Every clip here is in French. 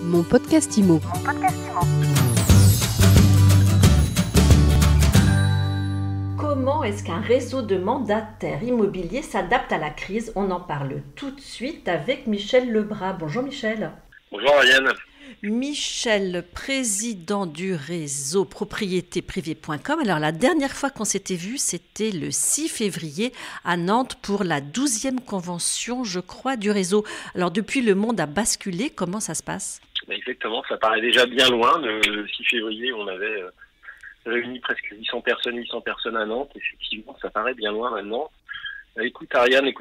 Mon podcast IMO. Comment est-ce qu'un réseau de mandataires immobiliers s'adapte à la crise? On en parle tout de suite avec Michel Lebras. Bonjour Michel. Bonjour Ariane. Michel, président du réseau propriétéprivée.com. Alors la dernière fois qu'on s'était vu, c'était le 6 février à Nantes pour la 12e convention, je crois, du réseau. Alors depuis, le monde a basculé. Comment ça se passe? Exactement, ça paraît déjà bien loin. Le 6 février, on avait réuni presque 800 personnes à Nantes. Effectivement, ça paraît bien loin maintenant. Écoute Ariane,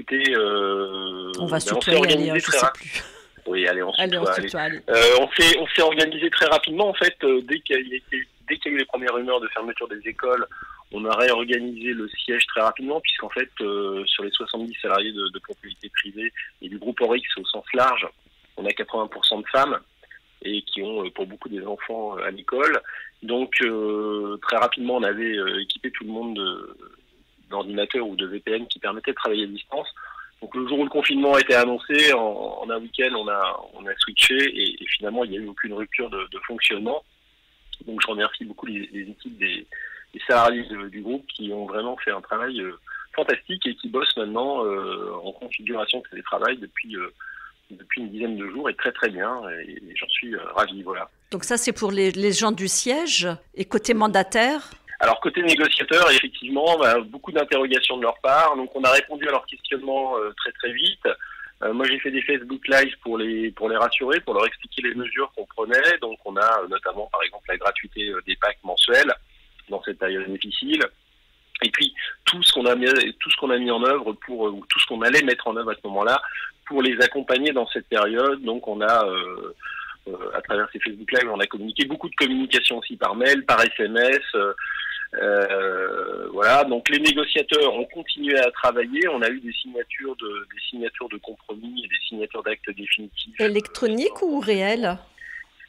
on va se tutoyer, je sais plus. Oui, allez, on s'est organisé très rapidement. En fait, dès qu'il y a eu les premières rumeurs de fermeture des écoles, on a réorganisé le siège très rapidement, puisqu'en fait, sur les 70 salariés de propriété privée et du groupe Orix au sens large, on a 80% de femmes et qui ont pour beaucoup des enfants à l'école. Donc, très rapidement, on avait équipé tout le monde d'ordinateurs ou de VPN qui permettaient de travailler à distance. Donc le jour où le confinement a été annoncé, en un week-end, on a switché et finalement il n'y a eu aucune rupture de fonctionnement. Donc je remercie beaucoup les équipes des salariés du groupe qui ont vraiment fait un travail fantastique et qui bossent maintenant en configuration télétravail depuis une dizaine de jours et très très bien et j'en suis ravi. Voilà. Donc ça c'est pour les gens du siège et côté mandataire? Alors côté négociateur, effectivement, beaucoup d'interrogations de leur part. Donc on a répondu à leurs questionnements très très vite. Moi j'ai fait des Facebook Live pour les rassurer, pour leur expliquer les mesures qu'on prenait. Donc on a notamment par exemple la gratuité des packs mensuels dans cette période difficile. Et puis tout ce qu'on a mis en œuvre ou tout ce qu'on allait mettre en œuvre à ce moment-là pour les accompagner dans cette période. Donc on a à travers ces Facebook Live, on a communiqué beaucoup de communication aussi par mail, par SMS. Voilà, donc les négociateurs ont continué à travailler. On a eu des signatures de compromis et des signatures d'actes définitifs. Électroniques ou réels?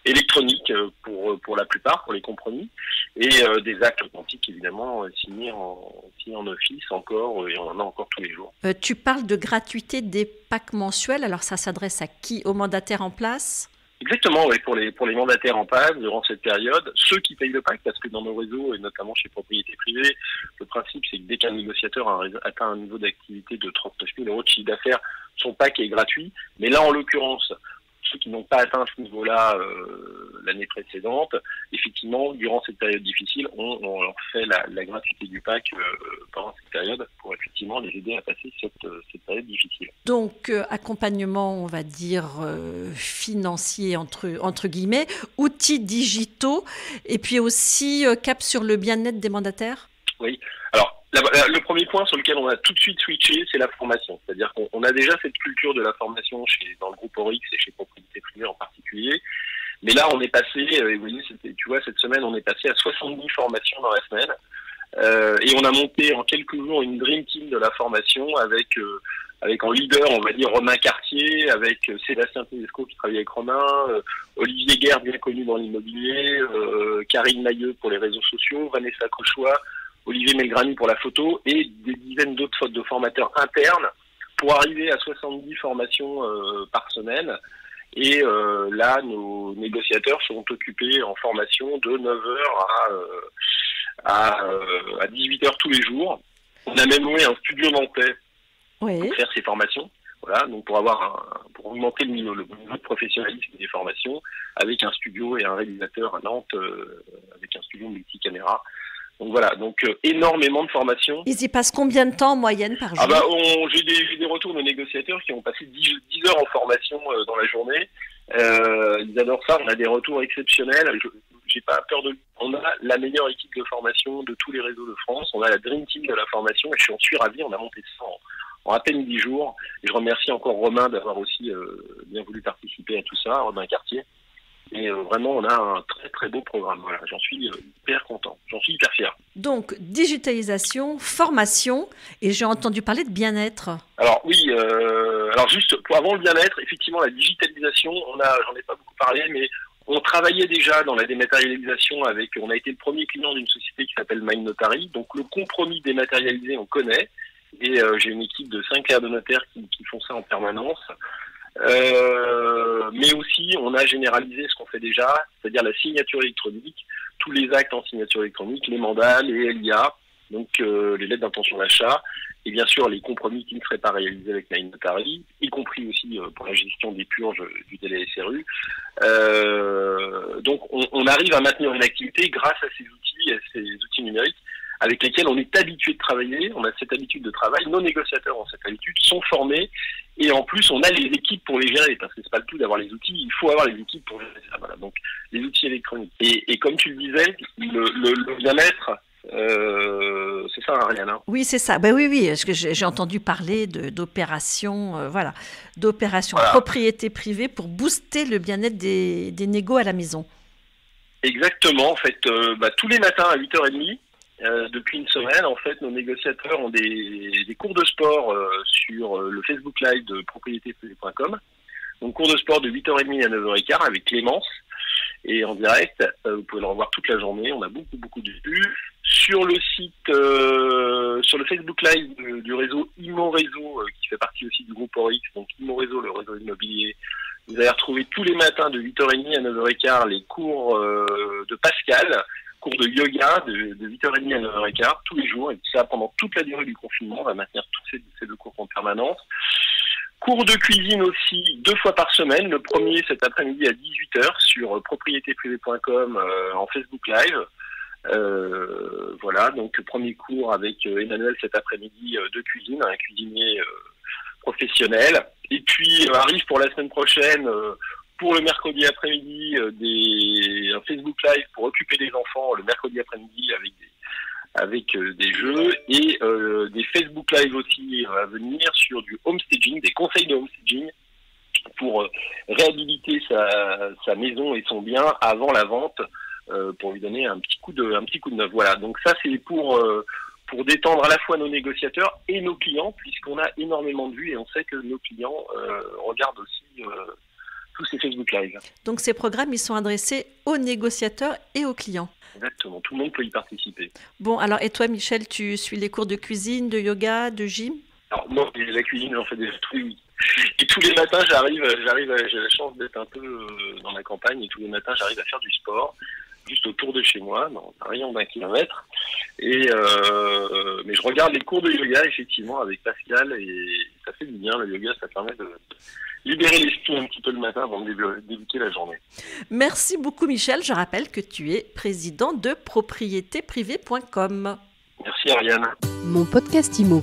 Électroniques pour la plupart, pour les compromis, et des actes authentiques évidemment signés en office encore, et on en a encore tous les jours. Tu parles de gratuité des packs mensuels, alors ça s'adresse à qui? Aux mandataires en place? Exactement, oui, pour les mandataires en place durant cette période, ceux qui payent le PAC, parce que dans nos réseaux, et notamment chez Propriété Privée, le principe c'est que dès qu'un négociateur atteint un niveau d'activité de 39 000 € de chiffre d'affaires, son PAC est gratuit. Mais là, en l'occurrence, ceux qui n'ont pas atteint ce niveau-là l'année précédente, effectivement, durant cette période difficile, on leur fait la gratuité du PAC pendant cette période pour effectivement les aider à passer cette période difficile. Donc, accompagnement, on va dire, financier, entre guillemets, outils digitaux, et puis aussi cap sur le bien-être des mandataires? Oui. Alors, le premier point sur lequel on a tout de suite switché, c'est la formation. C'est-à-dire qu'on a déjà cette culture de la formation dans le groupe Orix et chez Propriété Privée en particulier. Mais là, on est passé, tu vois, cette semaine, on est passé à 70 formations dans la semaine. Et on a monté en quelques jours une dream team de la formation avec en leader, on va dire, Romain Cartier, avec Sébastien Tedesco qui travaille avec Romain, Olivier Guerre, bien connu dans l'immobilier, Karine Mailleux pour les réseaux sociaux, Vanessa Cauchois, Olivier Melgrani pour la photo et des dizaines d'autres de formateurs internes pour arriver à 70 formations par semaine. Et là, nos négociateurs seront occupés en formation de 9h à 18h tous les jours. On a même loué un studio nantais pour faire ces formations. Voilà, donc pour augmenter le niveau de professionnalisme des formations, avec un studio et un réalisateur à Nantes, avec un studio multicaméra. Donc voilà, énormément de formations. Ils y passent combien de temps en moyenne par jour? J'ai des retours de négociateurs qui ont passé 10 heures en formation dans la journée. Ils adorent ça, on a des retours exceptionnels. J'ai pas peur on a la meilleure équipe de formation de tous les réseaux de France. On a la Dream Team de la formation et j'en suis ravi. On a monté ça en à peine 10 jours. Et je remercie encore Romain d'avoir aussi bien voulu participer à tout ça, Romain Cartier. Et vraiment, on a un très très beau programme. Voilà, j'en suis hyper content, j'en suis hyper fier. Donc, digitalisation, formation, et j'ai entendu parler de bien-être. Alors oui, juste avant le bien-être, effectivement, la digitalisation, j'en ai pas beaucoup parlé, mais on travaillait déjà dans la dématérialisation on a été le premier client d'une société qui s'appelle Mind Notary. Donc le compromis dématérialisé, on connaît, et j'ai une équipe de 5 clercs de notaires qui font ça en permanence. Mais aussi, on a généralisé ce qu'on fait déjà, c'est-à-dire la signature électronique, tous les actes en signature électronique, les mandats, les LIA, donc les lettres d'intention d'achat, et bien sûr les compromis qui ne seraient pas réalisés avec My Notary, y compris aussi pour la gestion des purges du délai SRU. Donc on arrive à maintenir une activité grâce à ces outils numériques avec lesquels on est habitué de travailler, on a cette habitude de travail, nos négociateurs ont cette habitude, sont formés, et en plus on a les équipes pour les gérer, parce que c'est pas le tout d'avoir les outils, il faut avoir les équipes pour gérer ça. Voilà, donc les outils électroniques. Et comme tu le disais, le bien-être, c'est ça, Ariane, hein. Oui, c'est ça. Ben oui, parce que j'ai entendu parler d'opérations, d'opérations Voilà. propriété privée pour booster le bien-être des négos à la maison. Exactement, en fait, tous les matins à 8h30, depuis une semaine, en fait, nos négociateurs ont des cours de sport sur le Facebook Live de propriétéprivée.com. Donc, cours de sport de 8h30 à 9h15 avec Clémence et en direct. Vous pouvez le revoir toute la journée. On a beaucoup de vues. Sur le site, sur le Facebook Live du réseau Immo Réseau, qui fait partie aussi du groupe Orix, donc Immo Réseau, le réseau immobilier, vous allez retrouver tous les matins de 8h30 à 9h15 les cours de Pascal, cours de yoga de 8h30 à 9h15 tous les jours, et ça pendant toute la durée du confinement. On va maintenir tous ces deux cours en permanence. Cours de cuisine aussi 2 fois par semaine. Le premier cet après-midi à 18h sur propriétéprivée.com en Facebook Live. Voilà, donc premier cours avec Emmanuel cet après-midi de cuisine, un cuisinier professionnel. Et puis arrive pour la semaine prochaine, pour le mercredi après-midi, un Facebook Live pour occuper des enfants le mercredi après-midi avec des jeux, et des Facebook Live aussi à venir sur du homestaging, des conseils de homestaging pour réhabiliter sa maison et son bien avant la vente, pour lui donner un petit coup de neuf. Voilà, donc ça c'est pour détendre à la fois nos négociateurs et nos clients, puisqu'on a énormément de vues et on sait que nos clients regardent aussi tous ces Facebook Live. Donc ces programmes, ils sont adressés aux négociateurs et aux clients. Exactement, tout le monde peut y participer. Bon, alors, et toi, Michel, tu suis les cours de cuisine, de yoga, de gym? Alors moi, la cuisine, j'en fais déjà tous les week-ends. Et tous les matins, j'ai la chance d'être un peu dans la campagne, et tous les matins, j'arrive à faire du sport, juste autour de chez moi, dans un rayon d'1 kilomètre. Mais je regarde les cours de yoga, effectivement, avec Pascal, et ça fait du bien. Le yoga, ça permet de libérer l'esprit un petit peu le matin avant de débuter la journée. Merci beaucoup, Michel. Je rappelle que tu es président de propriétéprivée.com. Merci, Ariane. Mon podcast Immo.